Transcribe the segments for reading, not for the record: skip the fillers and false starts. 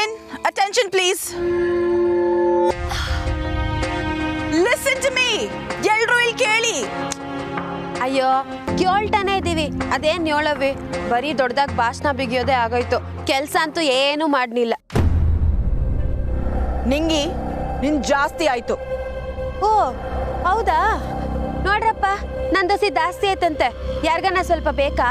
Women, attention please. Listen to me. ಎಲ್ರೂ ಇಲ್ಲಿ ಕೇಳಿ. ಅಯ್ಯೋ ಕೇಳ್ತಾನೆ ಇದ್ದೀವಿ, ಅದೇನ್ ಹೇಳವಿ, ಬರೀ ದೊಡ್ಡದಾಗಿ ಭಾಷಣ ಬಿಗಿಯೋದೇ ಆಗೋಯ್ತು, ಕೆಲ್ಸ ಅಂತೂ ಏನೂ ಮಾಡ್ನಿಲ್ಲ. ನಿಂಗಿ ನಿನ್ ಜಾಸ್ತಿ ಆಯ್ತು. ಓ ಹೌದಾ, ನೋಡ್ರಪ್ಪ ನನ್ ದೋಸೆ ಜಾಸ್ತಿ ಆಯ್ತಂತೆ, ಯಾರಿಗನ ಸ್ವಲ್ಪ ಬೇಕಾ?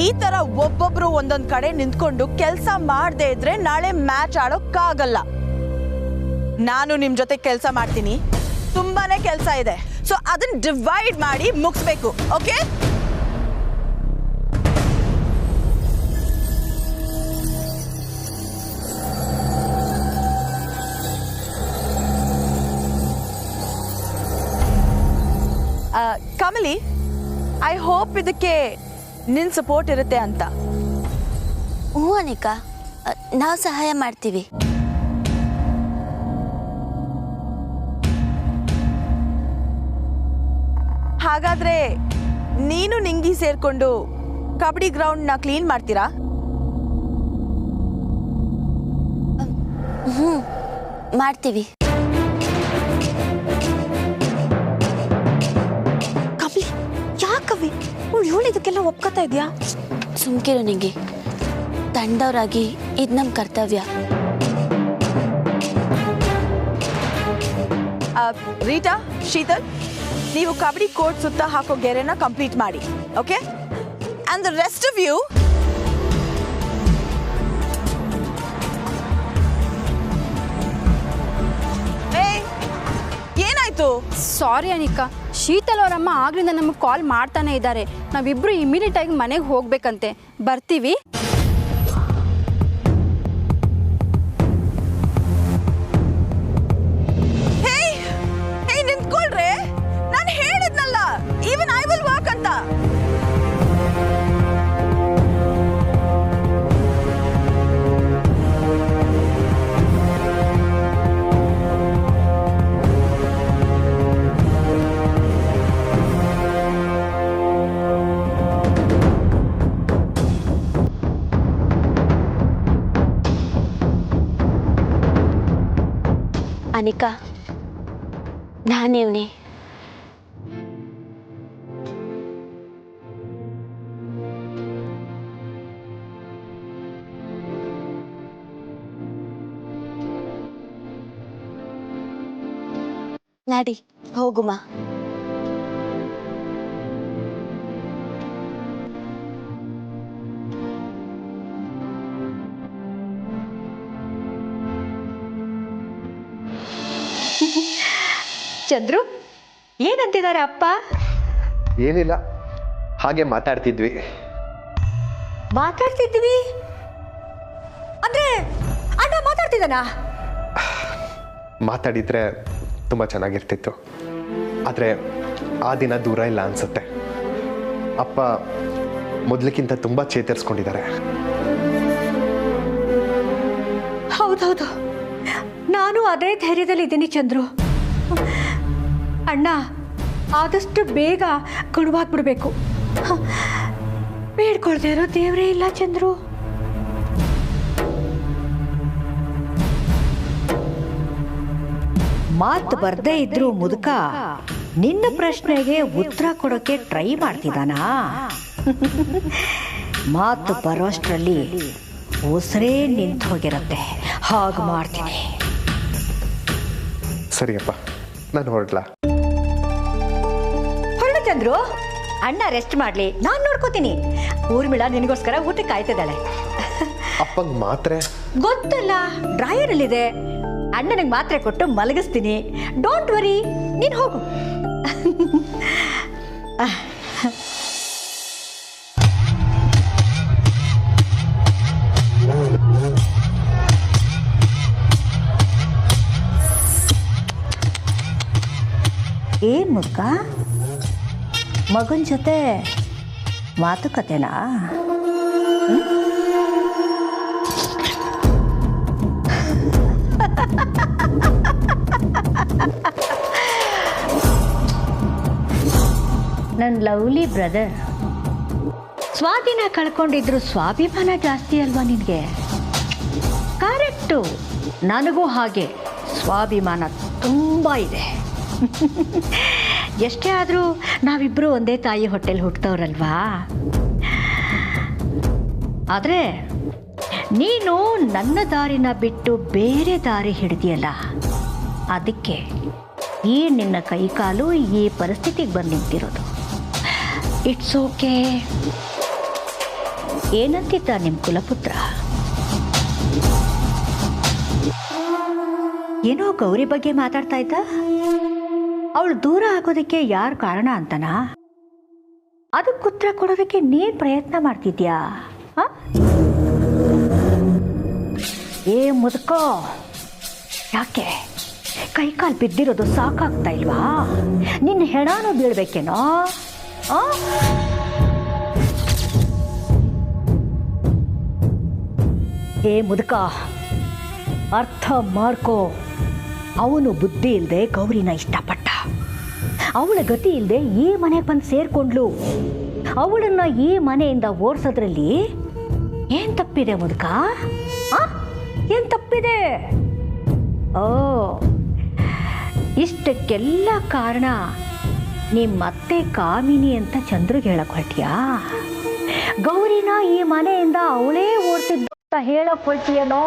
ಈ ತರ ಒಬ್ಬೊಬ್ರು ಒಂದೊಂದ್ ಕಡೆ ನಿಂತ್ಕೊಂಡು ಕೆಲಸ ಮಾಡದೇ ಇದ್ರೆ ನಾಳೆ ಮ್ಯಾಚ್ ಆಡೋಕ್ಕಾಗಲ್ಲ. ನಾನು ನಿಮ್ ಜೊತೆ ಕೆಲಸ ಮಾಡ್ತೀನಿ, ತುಂಬಾನೇ ಕೆಲಸ ಇದೆ, ಸೊ ಅದನ್ನ ಡಿವೈಡ್ ಮಾಡಿ ಮುಗಿಸ್ಬೇಕು. ಓಕೆ? ಕಮಲಿ, ಐ ಹೋಪ್ ಇದಕ್ಕೆ ನಿನ್ ಸಪೋರ್ಟ್ ಇರುತ್ತೆ ಅಂತ. ಹ್ಞೂ ಅನಿಕಾ, ನಾವು ಸಹಾಯ ಮಾಡ್ತೀವಿ. ಹಾಗಾದ್ರೆ ನೀನು ನಿಂಗಿ ಸೇರ್ಕೊಂಡು ಕಬಡ್ಡಿ ಗ್ರೌಂಡ್ ನ ಕ್ಲೀನ್ ಮಾಡ್ತೀರಾ? ಹ್ಞೂ ಮಾಡ್ತೀವಿ. ಕಬ್ಲಿ ಯಾಕವಿ ಹೇಳಿದಕ್ಕೆಲ್ಲ ಒಪ್ಕೋತಾ ಇದೆಯಾ? ಸುಮ್ಕಿರು ನಿಂಗೆ, ತಂಡವರಾಗಿ ಇದು ನಮ್ಮ ಕರ್ತವ್ಯ. ರೀಟಾ, ಶೀತಲ್, ನೀವು ಕಬಡ್ಡಿ ಕೋರ್ಟ್ ಸುತ್ತ ಹಾಕೋ ಗೆರೆನ ಕಂಪ್ಲೀಟ್ ಮಾಡಿ. Okay? And the rest of you ಏನಾಯ್ತು? ಸಾರಿ ಅನಿಕಾ, ಶೀತಲ್ ಅವರಮ್ಮ ಆಗ್ಲಿಂದ ನಮಗೆ ಕಾಲ್ ಮಾಡ್ತಾನೆ ಇದ್ದಾರೆ. ನಾವಿಬ್ರು ಇಮಿಡಿಯೇಟ್ ಆಗಿ ಮನೆಗೆ ಹೋಗ್ಬೇಕಂತೆ, ಬರ್ತೀವಿ. ನಿಂತ್ಕೊಳ್ರೆ, ನಾನು ಹೇಳಿದ್ನಲ್ಲ ಈವನ್ ಐ ವಿಲ್ ವರ್ಕ್ ಅಂತ. ಅನಿಕಾ, ನಾನಿವ್ನಿ. ನಡಿ ಹೋಗುಮ. ಚಂದ್ರು, ಏನಂತಿದ್ದಾರೆ ಅಪ್ಪ? ಏನಿಲ್ಲ, ಹಾಗೆ ಮಾತಾಡ್ತಿದ್ವಿ. ಮಾತಾಡ್ತಿದ್ವಿ ಅಂದ್ರೆ ಅಣ್ಣ ಮಾತಾಡ್ತಿದ್ದಾನಾ? ಮಾತಾಡಿದ್ರೆ ತುಂಬ ಚೆನ್ನಾಗಿರ್ತಿತ್ತು, ಆದರೆ ಆ ದಿನ ದೂರ ಇಲ್ಲ ಅನ್ಸುತ್ತೆ. ಅಪ್ಪ ಮೊದಲಿಗಿಂತ ತುಂಬ ಚೇತರಿಸ್ಕೊಂಡಿದ್ದಾರೆ. ಹೌದೌದು, ನಾನು ಅದೇ ಧೈರ್ಯದಲ್ಲಿ ಇದ್ದೀನಿ ಚಂದ್ರು. ಅಣ್ಣ ಆದಷ್ಟು ಬೇಗ ಗುಣವಾಗ್ಬಿಡ್ಬೇಕು. ಬೇಡ್ಕೊಳ್ದೇ ಇರೋ ದೇವರೇ ಇಲ್ಲ ಚಂದ್ರು. ಮಾತು ಬರ್ದೇ ಇದ್ರು ಮುದುಕ ನಿನ್ನ ಪ್ರಶ್ನೆಗೆ ಉತ್ತರ ಕೊಡೋಕೆ ಟ್ರೈ ಮಾಡ್ತಿದ್ದಾನಾ? ಮಾತು ಬರೋಷ್ಟರಲ್ಲಿ ಉಸಿರೇ ನಿಂತು ಹೋಗಿರತ್ತೆ, ಹಾಗೆ ಮಾಡ್ತೀನಿ. ಸರಿಯಪ್ಪ, ನಾನು ಹೊರಡ್ಲಾ? ಹೊರಡು ಚಂದ್ರು, ಅಣ್ಣ ರೆಸ್ಟ್ ಮಾಡ್ಲಿ, ನಾನು ನೋಡ್ಕೋತೀನಿ. ಊರ್ಮಿಳ ನಿನಗೋಸ್ಕರ ಊಟಕ್ಕೆ ಕಾಯ್ತಿದ್ದಾಳೆ. ಅಪ್ಪಂಗೆ ಮಾತ್ರೆ ಗೊತ್ತಲ್ಲ, ಡ್ರಾಯರಲ್ಲಿದೆ. ಅಣ್ಣನಿಗೆ ಮಾತ್ರೆ ಕೊಟ್ಟು ಮಲಗಿಸ್ತೀನಿ. ಡೋಂಟ್ ವರಿ, ನೀನು ಹೋಗು. ಏನ್ ಮುಕ್ಕ, ಮಗನ ಜೊತೆ ಮಾತುಕತೆನಾ? ನನ್ನ ಲವ್ಲಿ ಬ್ರದರ್, ಸ್ವಾಧೀನ ಕಳ್ಕೊಂಡಿದ್ರು ಸ್ವಾಭಿಮಾನ ಜಾಸ್ತಿ ಅಲ್ವಾ ನಿನಗೆ? ಕರೆಕ್ಟು, ನನಗೂ ಹಾಗೆ ಸ್ವಾಭಿಮಾನ ತುಂಬ ಇದೆ. ಎಷ್ಟೇ ಆದರೂ ನಾವಿಬ್ಬರು ಒಂದೇ ತಾಯಿ ಹೊಟ್ಟೆಲಿ ಹುಟ್ಟದವ್ರಲ್ವಾ. ಆದರೆ ನೀನು ನನ್ನ ದಾರಿನ ಬಿಟ್ಟು ಬೇರೆ ದಾರಿ ಹಿಡಿದಿಯಲ್ಲ, ಅದಕ್ಕೆ ಈ ನಿನ್ನ ಕೈಕಾಲು ಈ ಪರಿಸ್ಥಿತಿಗೆ ಬಂದು ನಿಂತಿರೋದು. It's okay. ಏನಂತಿದ್ದ ನಿಮ್ಮ ಕುಲಪುತ್ರ? ಏನೋ ಗೌರಿ ಬಗ್ಗೆ ಮಾತಾಡ್ತಾ ಇದ್ದ. ಅವಳು ದೂರ ಆಗೋದಕ್ಕೆ ಯಾರು ಕಾರಣ ಅಂತನಾ? ಅದಕ್ಕೆ ಉತ್ತರ ಕೊಡೋದಕ್ಕೆ ನೀನು ಪ್ರಯತ್ನ ಮಾಡ್ತಿದ್ಯಾ? ಏ ಮುದುಕೋ, ಯಾಕೆ ಕೈಕಾಲು ಬಿದ್ದಿರೋದು ಸಾಕಾಗ್ತಾ ಇಲ್ವಾ? ನಿನ್ನ ಹೆಣಾನು ಬೀಳ್ಬೇಕೇನೋ? ಏ ಮುದುಕ, ಅರ್ಥ ಮಾಡ್ಕೋ. ಅವನು ಬುದ್ಧಿ ಇಲ್ಲದೆ ಗೌರಿನ ಇಷ್ಟಪಟ್ಟ. ಅವಳ ಗತಿ ಇಲ್ಲದೆ ಈ ಮನೆಗೆ ಬಂದು ಸೇರ್ಕೊಂಡ್ಲು. ಅವಳನ್ನ ಈ ಮನೆಯಿಂದ ಓಡಿಸೋದ್ರಲ್ಲಿ ಏನ್ ತಪ್ಪಿದೆ ಮುದುಕ? ಏನ್ ತಪ್ಪಿದೆ? ಓ, ಇಷ್ಟಕ್ಕೆಲ್ಲ ಕಾರಣ ನಿಮ್ಮತ್ತೆ ಕಾಮಿನಿ ಅಂತ ಚಂದ್ರಿಗೆ ಹೇಳಕ್ ಹೊರಟಿಯಾ? ಗೌರಿನ ಈ ಮನೆಯಿಂದ ಅವಳೇ ಓಡಿಸಿದ್ದ ಅಂತ ಹೇಳಕ್ ಹೊರಟಿಯೇನೋ?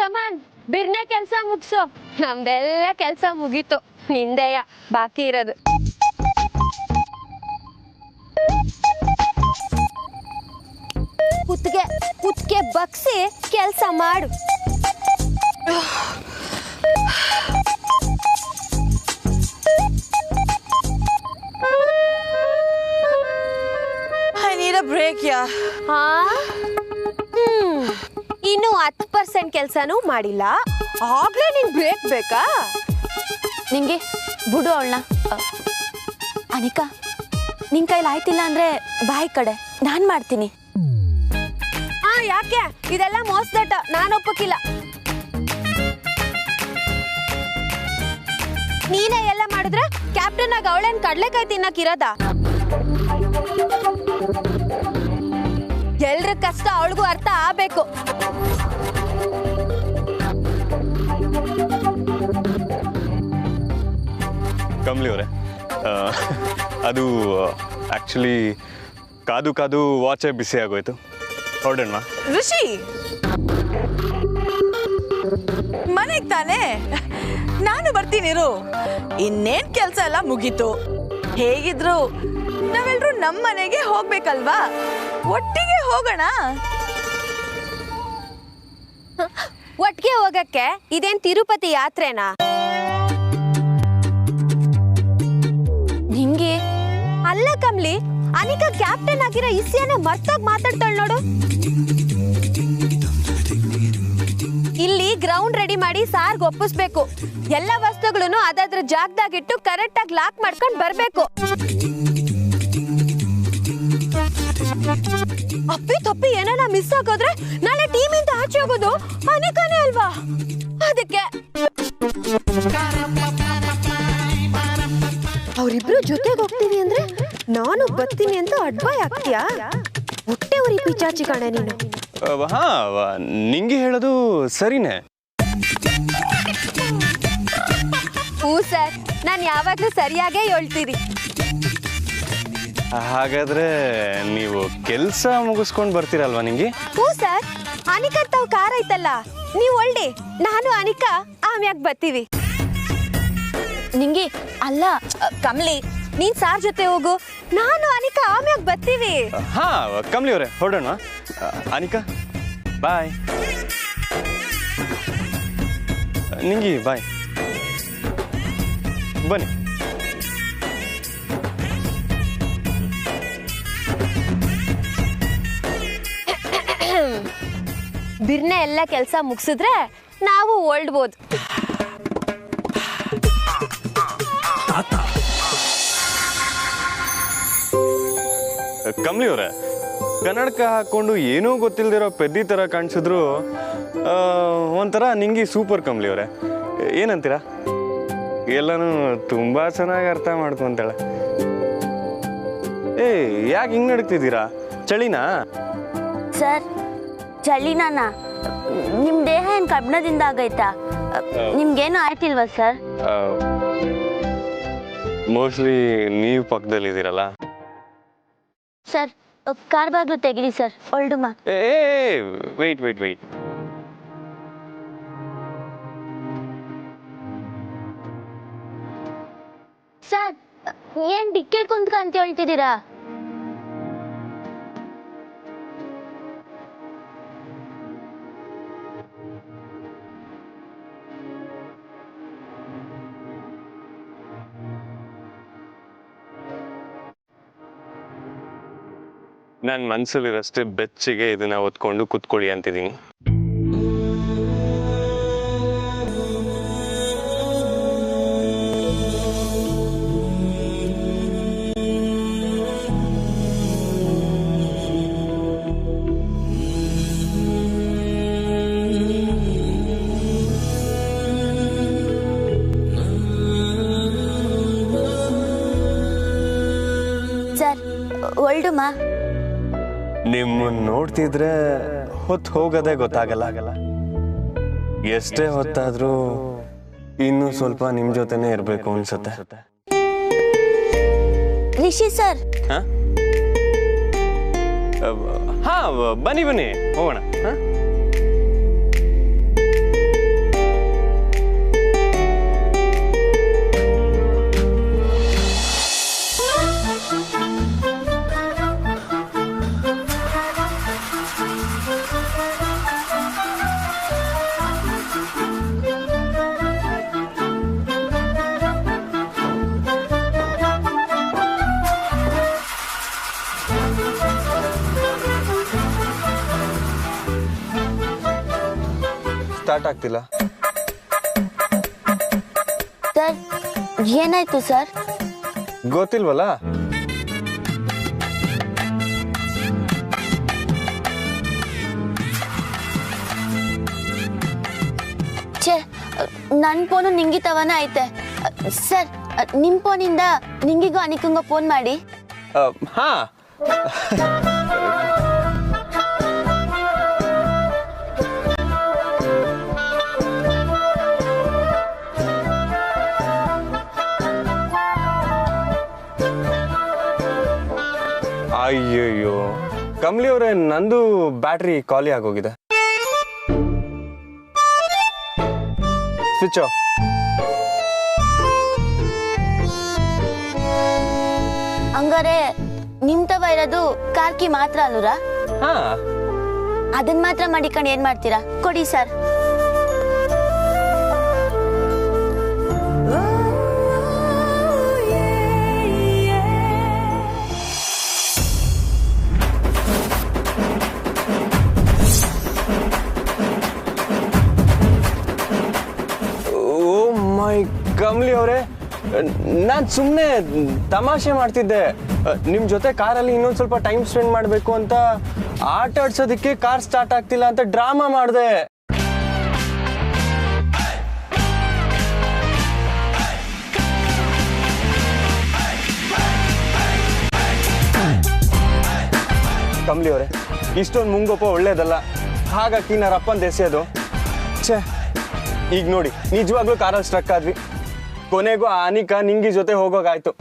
ಕಮಾನ್ ಬಿರ್ನೆ ಕೆಲಸ ಮುಗಿಸೋ. ನಮ್ದೆಲ್ಲ ಕೆಲಸ ಮುಗೀತು, ನಿಂದೆಯ ಬಾಕಿ ಇರೋದು. ಕುತ್ಗೆ ಬಗ್ಸಿ ಕೆಲಸ ಮಾಡು. I need a break, yeah. ಇನ್ನು 10% ಕೆಲಸನೂ ಮಾಡಿಲ್ಲ, ಆಗ್ಲೇ ನಿನ್ ಬ್ರೇಕ್ ಬೇಕಾ? ನಿಂಗೆ ಬಿಡು ಅವಳನ್ನ. ಅನಿಕಾ, ನಿನ್ ಕೈಲಿ ಆಯ್ತಿಲ್ಲ ಅಂದ್ರೆ ಬಾಯ್ ಕಡೆ ನಾನು ಮಾಡ್ತೀನಿ. ಯಾಕೆ ಇದೆಲ್ಲ ಮೋಸದಟ? ನಾನು ಒಪ್ಪಕ್ಕಿಲ್ಲ. ನೀನೇ ಎಲ್ಲ ಮಾಡಿದ್ರೆ ಕ್ಯಾಪ್ಟನ್ ಆಗ ಅವಳೇನ್ ಕಡ್ಲೆಕಾಯಿ ತಿನ್ನಕ್ಕಿರೋದ? ಎಲ್ರ ಕಷ್ಟ ಅವಳಿಗೂ ಅರ್ಥ ಆಗ್ಬೇಕು. ಕಮಲಿ ಅವರೇ, ಅದು ಆ್ಯಕ್ಚುಲಿ ಕಾದು ಕಾದು ವಾಚೇ ಬಿಸಿ ಆಗೋಯ್ತು. ಹೊರಡೋಣ ಋಷಿ, ಮನೆಗೆ ತಾನೇ, ನಾನು ಬರ್ತೀನಿರು. ಇನ್ನೇನ್ ಕೆಲಸ ಎಲ್ಲ ಮುಗೀತು. ಹೇಗಿದ್ರು ನಾವೆಲ್ಲರೂ ನಮ್ಮ ಮನೆಗೆ ಹೋಗ್ಬೇಕಲ್ವಾ? ಒಟ್ಟಿಗೆ ಹೋಗೋಣ. ಒಟ್ಟಿಗೆ ಹೋಗಕ್ಕೆ ಇದೇನ್ ತಿರುಪತಿ ಯಾತ್ರೆನಾ? ನಿಂಗೆ ಅಲ್ಲ ಕಮ್ಲಿ, ಅನಿಕಾ ಕ್ಯಾಪ್ಟನ್ ಆಗಿರೋ ಇಸ್ಯಾನ ಮರ್ತೋಗ್ ಮಾತಾಡ್ತಾಳ ನೋಡು. ಇಲ್ಲಿ ಗ್ರೌಂಡ್ ರೆಡಿ ಮಾಡಿ ಸಾರ್ಗ್ ಒಪ್ಪಿಸ್ಬೇಕು. ಎಲ್ಲ ವಸ್ತುಗಳನ್ನು ಅದಾದ್ರ ಜಾಗದಾಗಿಟ್ಟು ಕರೆಕ್ಟ್ ಆಗಿ ಲಾಕ್ ಮಾಡ್ಕೊಂಡ್ ಬರ್ಬೇಕು. ಅಪ್ಪಿ ತಪ್ಪಿ ಏನಾನ ಮಿಸ್ ಆಗೋದ್ರೆ ನಾಳೆ ಟೀಮ್ ಇಂದ ಆಚೆ ಹೋಗೋದು ಅನಿಕಾನೇ ಅಲ್ವಾ? ಅದಕ್ಕೆ ಅವರಿಬ್ರು ಜೊತೆಗೆ ಹೋಗ್ತೀವಿ ಅಂದ್ರೆ ನಾನು ಬರ್ತೀನಿ ಅಂತ ಅಡ್ವಾಯ್ ಆಗ್ತೀಯಾ? ಹೊಟ್ಟೆ ಉರಿ ಪಿಚಾಚಿ ಕಾಣೆ ನೀನು. ಹಾ, ನಿಂಗೆ ಹೇಳೋದು ಸರಿನೇ. ಹೂ ಸರ್, ನಾನು ಯಾವಾಗ್ಲೂ ಸರಿಯಾಗೇ ಹೇಳ್ತೀರಿ. ಹಾಗಾದ್ರೆ ನೀವು ಕೆಲಸ ಮುಗಿಸ್ಕೊಂಡು ಬರ್ತೀರಲ್ವಾ ನಿಂಗೆ? ಹೂ ಸರ್, ಅನಿಕಾ ತಾವ್ ಕಾರ್ ಐತಲ್ಲ, ನೀವು ಒಳ್ಳೆ, ನಾನು ಅನಿಕಾ ಆಮ್ಯಾಗ ಬರ್ತೀವಿ. ನಿಂಗೆ ಅಲ್ಲ ಕಮ್ಲಿ, ನೀನ್ ಸಾರ್ ಜೊತೆ ಹೋಗು, ನಾನು ಅನಿಕಾ ಆಮ್ಯಾಗ ಬರ್ತೀವಿ. ಹಾ ಕಮಲಿ ಅವರೇ, ಹೊರಡೋಣ. ಅನಿಕಾ ಬಾಯ್. ನಿಂಗಿ ಬಾಯ್. ಬನ್ನಿ. ಬಿರ್ನೆ ಎಲ್ಲ ಕೆಲಸ ಮುಗಿಸಿದ್ರೆ ನಾವು ಹೊರಡ್ಬೋದು. ಕಮಲಿ ಅವರೇ, ಕನ್ನಡಕ ಹಾಕ್ಕೊಂಡು ಏನೂ ಗೊತ್ತಿಲ್ದಿರೋ ಪೆದ್ದಿ ಥರ ಕಾಣಿಸಿದ್ರು ಒಂಥರ ನಿಂಗೆ ಸೂಪರ್ ಕಮ್ಲಿ ಅವರೇ. ಏನಂತೀರಾ? ಎಲ್ಲನೂ ತುಂಬ ಚೆನ್ನಾಗಿ ಅರ್ಥ ಮಾಡ್ಕೊಂತಾಳೆ. ಯಾಕೆ ಹಿಂಗೆ ನಡ್ತಿದ್ದೀರಾ? ಚಳಿನಾ? ಸರ್ ಚಳಿನಾನ? ನಿಮ್ಮ ದೇಹ ಏನು ಕಬ್ಣದಿಂದ ಆಗೈತಾ? ನಿಮ್ಗೇನು ಆಯ್ತಿಲ್ವಾ ಸರ್? ಮೋಸ್ಟ್ಲಿ ನೀವು ಪಕ್ಕದಲ್ಲಿದ್ದೀರಲ್ಲ. ಸರ್ ಕಾರ್ ಬಾಗ್ಲು ತೆಗಿರಿ ಸರ್. ಒಳ್ಡುಮ ವೆಯ್ಟ್. ಸರ್ ಏನ್ ಡಿಕ್ಕೆ ಕುಂತ್ಕಂತ ಹೇಳ್ತಿದ್ದೀರಾ? ನನ್ನ ಮನಸ್ಸಲ್ಲಿರಷ್ಟೇ ಬೆಚ್ಚಿಗೆ ಇದನ್ನ ಒತ್ಕೊಂಡು ಕುತ್ಕೊಳ್ಳಿ ಅಂತಿದ್ದೀನಿ. ಸರ್ ಒಳ್ಡುಮ. ನಿಮ್ಮನ್ನು ನೋಡ್ತಿದ್ರೆ ಹೊತ್ತು ಹೋಗೋದೇ ಗೊತ್ತಾಗಲ್ಲ. ಎಷ್ಟೇ ಹೊತ್ತಾದ್ರೂ ಇನ್ನೂ ಸ್ವಲ್ಪ ನಿಮ್ಮ ಜೊತೆನೇ ಇರಬೇಕು ಅನ್ಸುತ್ತೆ. ರಿಷಿ ಸರ್. ಹಾ ಬನ್ನಿ ಹೋಗೋಣ. ಸ್ಟಾರ್ಟ್ ಆಗ್ತಿಲ್ಲ. ಸರ್ ಏನಾಯ್ತು ಸರ್? ಗೊತ್ತಿಲ್ವಲ್ಲ. ಛೇ, ನನ್ನ ಫೋನು ನಿಂಗಿ ತವನ ಐತೆ. ಸರ್ ನಿಮ್ಮ ಫೋನಿಂದ ನಿಂಗಿಗೂ ಅನಿಕಂಗ ಫೋನ್ ಮಾಡಿ. ಹಾ ಅಯ್ಯಯ್ಯೋ ಕಮ್ಲಿ ಅವರೇ, ನಂದು ಬ್ಯಾಟ್ರಿ ಖಾಲಿ ಆಗೋಗಿದೆ. Switch off. ಹಂಗಾರೆ ನಿಮ್ ತವ ಇರೋದು ಕಾರ್ಕಿ ಮಾತ್ರ ಅಲ್ಲೂರಾ? ಹಾ ಅದನ್ನ ಮಾತ್ರ ಮಾಡಿಕೊಂಡು ಏನ್ ಮಾಡ್ತೀರಾ? ಕೊಡಿ ಸರ್. ಕಮ್ಲಿ ಅವರೇ, ನಾನು ಸುಮ್ಮನೆ ತಮಾಷೆ ಮಾಡ್ತಿದ್ದೆ. ನಿಮ್ಮ ಜೊತೆ ಕಾರಲ್ಲಿ ಇನ್ನೊಂದು ಸ್ವಲ್ಪ ಟೈಮ್ ಸ್ಪೆಂಡ್ ಮಾಡಬೇಕು ಅಂತ ಆಟ ಆಡ್ಸೋದಕ್ಕೆ ಕಾರ್ ಸ್ಟಾರ್ಟ್ ಆಗ್ತಿಲ್ಲ ಅಂತ ಡ್ರಾಮಾ ಮಾಡಿದೆ. ಕಮ್ಲಿ ಅವರೇ, ಇಷ್ಟೊಂದು ಮುಂಗೋಪ ಒಳ್ಳೇದಲ್ಲ. ಹಾಗಾಗಿ ನಾನು ಅಪ್ಪನ ದೆಸೆಯೋದು. ಛೇ, ಈಗ ನೋಡಿ ನಿಜವಾಗ್ಲೂ ಕಾರಲ್ಲಿ ಸ್ಟ್ರಕ್ ಆದ್ವಿ. ಕೊನೆಗೂ ಅನಿಕಾ ನಿಂಗಿ ಜೊತೆ ಹೋಗೋಗಾಯ್ತು.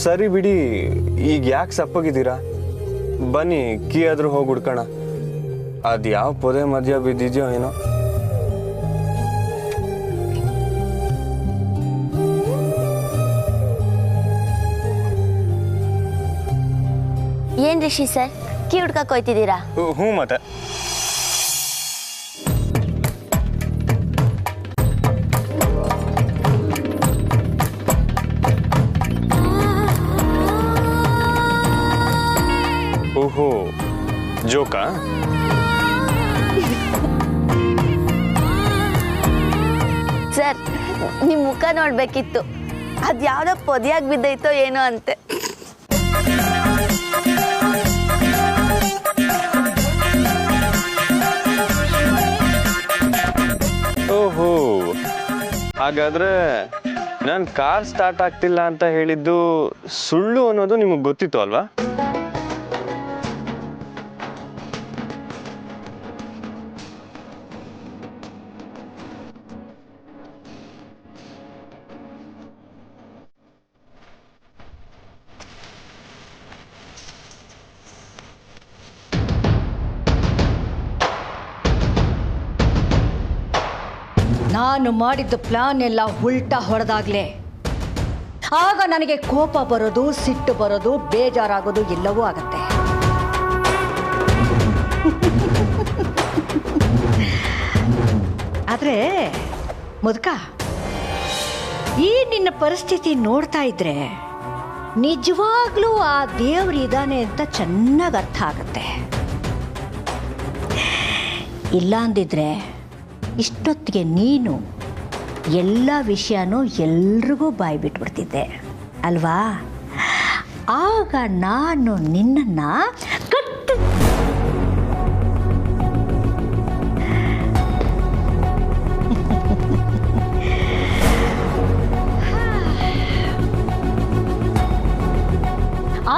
ಸರಿ ಬಿಡಿ, ಈಗ ಯಾಕೆ ಸಪ್ಪಗಿದ್ದೀರಾ? ಬನ್ನಿ ಕೀ ಆದ್ರೂ ಹೋಗಿ ಹುಡ್ಕೋಣ. ಅದು ಯಾವ ಪೊದೆ ಮಧ್ಯ ಬಿದ್ದಿದ್ಯೋ ಏನೋ. ಏನ್ ರಿಷಿ ಸರ್, ಕೀ ಹುಡ್ಕಕ್ ಹೋಯ್ತಿದ್ದೀರಾ? ಹ್ಞೂ ಮತ್ತೆ. ಓಹೋ, ಸರ್ ನಿಮ್ಮ ಮುಖ ನೋಡ್ಬೇಕಿತ್ತು. ಅದು ಯಾವುದೋ ಪೊದೆಯಾಗಿ ಬಿದ್ದೈತೋ ಏನೋ ಅಂತೆ. ಓಹೋ, ಹಾಗಾದ್ರೆ ನಾನು ಕಾರ್ ಸ್ಟಾರ್ಟ್ ಆಗ್ತಿಲ್ಲ ಅಂತ ಹೇಳಿದ್ದು ಸುಳ್ಳು ಅನ್ನೋದು ನಿಮಗೆ ಗೊತ್ತಿತ್ತು ಅಲ್ವಾ? ನಾನು ಮಾಡಿದ್ದ ಪ್ಲಾನ್ ಎಲ್ಲ ಉಲ್ಟಾ ಹೊಡೆದಾಗ್ಲೇ ಆಗ ನನಗೆ ಕೋಪ ಬರೋದು, ಸಿಟ್ಟು ಬರೋದು, ಬೇಜಾರಾಗೋದು ಎಲ್ಲವೂ ಆಗತ್ತೆ. ಆದ್ರೆ ಮುದುಕ, ಈ ನಿನ್ನ ಪರಿಸ್ಥಿತಿ ನೋಡ್ತಾ ಇದ್ರೆ ನಿಜವಾಗ್ಲೂ ಆ ದೇವ್ರು ಇದ್ದಾನೆ ಅಂತ ಚೆನ್ನಾಗಿ ಅರ್ಥ ಆಗತ್ತೆ. ಇಲ್ಲ ಅಂದಿದ್ರೆ ಇಷ್ಟೊತ್ತಿಗೆ ನೀನು ಎಲ್ಲ ವಿಷಯನೂ ಎಲ್ರಿಗೂ ಬಾಯಿ ಬಿಟ್ಬಿಡ್ತಿದ್ದೆ ಅಲ್ವಾ? ಆಗ ನಾನು ನಿನ್ನನ್ನು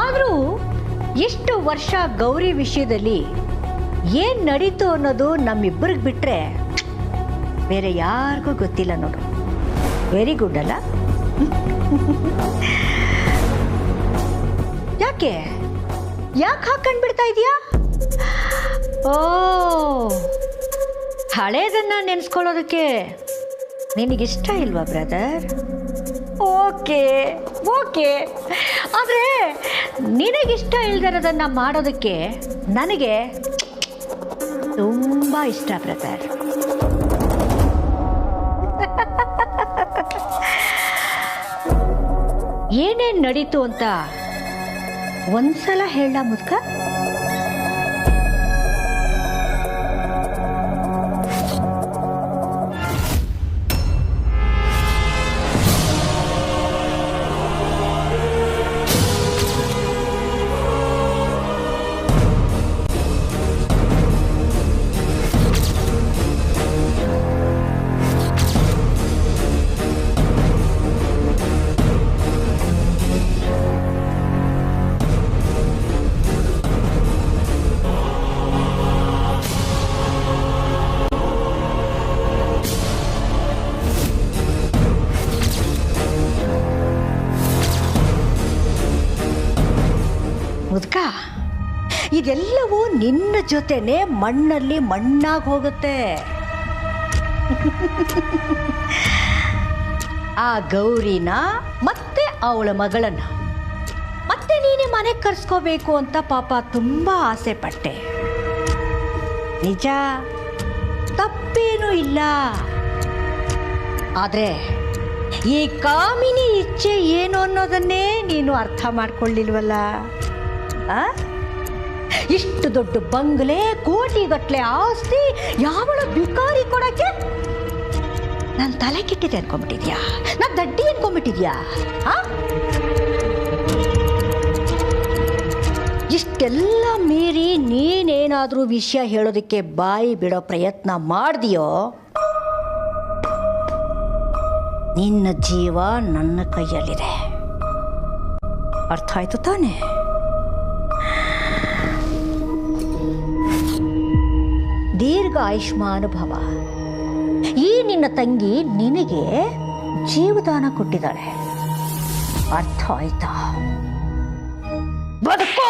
ಆದರೂ ಎಷ್ಟು ವರ್ಷ ಗೌರಿ ವಿಷಯದಲ್ಲಿ ಏನು ನಡೀತು ಅನ್ನೋದು ನಮ್ಮಿಬ್ಬರಿಗೆ ಬಿಟ್ಟರೆ ಬೇರೆ ಯಾರಿಗೂ ಗೊತ್ತಿಲ್ಲ ನೋಡು. ವೆರಿ ಗುಡ್ ಅಲ್ಲ? ಯಾಕೆ ಹಾಕೊಂಡ್ಬಿಡ್ತಾ ಇದೀಯಾ? ಓ, ಹಳೇದನ್ನ ನೆನೆಸ್ಕೊಳ್ಳೋದಕ್ಕೆ ನಿನಗಿಷ್ಟ ಇಲ್ವಾ ಬ್ರದರ್? ಓಕೆ ಓಕೆ, ಆದರೆ ನಿನಗಿಷ್ಟ ಇಲ್ದಿರೋದನ್ನು ಮಾಡೋದಕ್ಕೆ ನನಗೆ ತುಂಬ ಇಷ್ಟ ಬ್ರದರ್. ಏನೇನು ನಡೀತು ಅಂತ ಒಂದ್ಸಲ ಹೇಳ ಮುದ್ಕ. ಮುದ್ಕ, ಇದೆಲ್ಲವೂ ನಿನ್ನ ಜೊತೆನೆ ಮಣ್ಣಲ್ಲಿ ಮಣ್ಣಾಗಿ ಹೋಗುತ್ತೆ. ಆ ಗೌರಿನ ಮತ್ತೆ ಅವಳ ಮಗಳನ್ನ ಮತ್ತೆ ನೀನೇ ಮನೆಗೆ ಕರ್ಸ್ಕೋಬೇಕು ಅಂತ ಪಾಪ ತುಂಬಾ ಆಸೆ ಪಟ್ಟೆ. ನಿಜ, ತಪ್ಪೇನೂ ಇಲ್ಲ. ಆದ್ರೆ ಈ ಕಾಮಿನಿ ಇಚ್ಛೆ ಏನು ಅನ್ನೋದನ್ನೇ ನೀನು ಅರ್ಥ ಮಾಡ್ಕೊಳ್ಳಿಲ್ವಲ್ಲ. ಇಷ್ಟು ದೊಡ್ಡ ಬಂಗ್ಲೆ, ಕೋಟಿಗಟ್ಲೆ ಆಸ್ತಿ ಯಾವಳ ಭಿಕಾರಿ ಕೊಡಕ್ಕೆ ನಾನು ತಲೆ ಕೆಟ್ಟಿದೆ ಅನ್ಕೊಂಡ್ಬಿಟ್ಟಿದ್ಯಾ? ನಾನು ದಡ್ಡಿ ಅನ್ಕೊಂಡ್ಬಿಟ್ಟಿದ್ಯಾ? ಇಷ್ಟೆಲ್ಲ ಮೀರಿ ನೀನೇನಾದರೂ ವಿಷಯ ಹೇಳೋದಕ್ಕೆ ಬಾಯಿ ಬಿಡೋ ಪ್ರಯತ್ನ ಮಾಡ್ದೆಯೋ, ನಿನ್ನ ಜೀವ ನನ್ನ ಕೈಯಲ್ಲಿದೆ. ಅರ್ಥ ಆಯ್ತು ತಾನೆ? ದೀರ್ಘ ಆಯುಷ್ಮಾನ್ ಭವ. ಈ ನಿನ್ನ ತಂಗಿ ನಿನಗೆ ಜೀವದಾನ ಕೊಟ್ಟಿದ್ದಾಳೆ. ಅರ್ಥ ಆಯ್ತಾ? ಬದುಕೋ.